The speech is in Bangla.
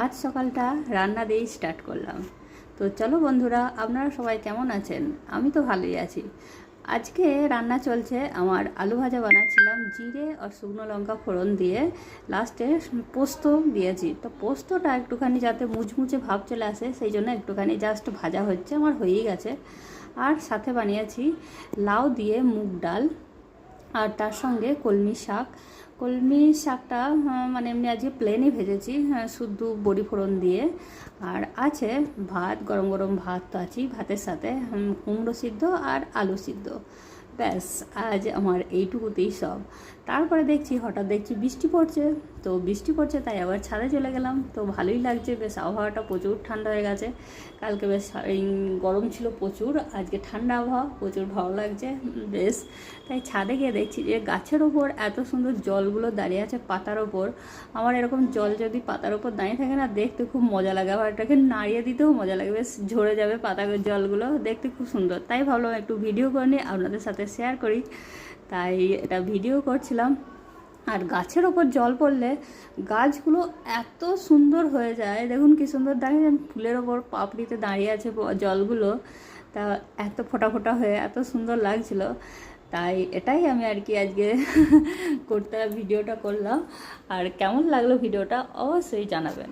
আজ সকালটা রান্না দিয়েই স্টার্ট করলাম। তো চলো বন্ধুরা, আপনারা সবাই কেমন আছেন? আমি তো ভালোই আছি। আজকে রান্না চলছে আমার আলু ভাজা বানাচ্ছিলাম জিরে আর শুকনো লঙ্কা ফোড়ন দিয়ে, লাস্টে পোস্ত দিয়েছি। তো পোস্তটা একটুখানি যাতে মুচমুচে ভাব চলে আসে সেই জন্য একটুখানি জাস্ট ভাজা হচ্ছে, আমার হয়েই গেছে। আর সাথে বানিয়েছি লাউ দিয়ে মুগ ডাল, আর তার সঙ্গে কলমি শাক। কলমি শাকটা মানে এমনি আজকে প্লেনই ভেজেছি, শুধু বড়ি ফোড়ন দিয়ে। আর আছে ভাত, গরম গরম ভাত তো আছেই, ভাতের সাথে কুমড়ো সিদ্ধ আর আলু সিদ্ধ। ব্যাস, আজ আমার এইটুকুতেই সব। তারপরে হঠাৎ দেখছি বৃষ্টি পড়ছে। তো বৃষ্টি পড়ছে তাই আবার ছাদে চলে গেলাম। তো ভালোই লাগছে, বেশ আবহাওয়াটা প্রচুর ঠান্ডা হয়ে গেছে। কালকে বেশ গরম ছিল প্রচুর, আজকে ঠান্ডা আবহাওয়া, প্রচুর ভালো লাগছে বেশ। তাই ছাদে গিয়ে দেখছি যে গাছের ওপর এত সুন্দর জলগুলো দাঁড়িয়ে আছে পাতার ওপর। আমার এরকম জল যদি পাতার ওপর দাঁড়িয়ে থাকে না, দেখতে খুব মজা লাগে, আবার এটাকে নাড়িয়ে দিতেও মজা লাগে, বেশ ঝরে যাবে পাতার জলগুলো, দেখতে খুব সুন্দর। তাই ভাবলাম একটু ভিডিও করে নিই, আপনাদের সাথে শেয়ার করি, তাই এটা ভিডিও করছিলাম। আর গাছের ওপর জল পড়লে গাছগুলো এত সুন্দর হয়ে যায়, দেখুন কি সুন্দর দাঁড়িয়ে, ফুলের ওপর পাপড়িতে দাঁড়িয়ে আছে জলগুলো, তা এত ফোটা ফোটা হয়ে এত সুন্দর লাগছিল। তাই এটাই আমি আর কি আজকে ভিডিওটা করলাম। আর কেমন লাগলো ভিডিওটা অবশ্যই জানাবেন।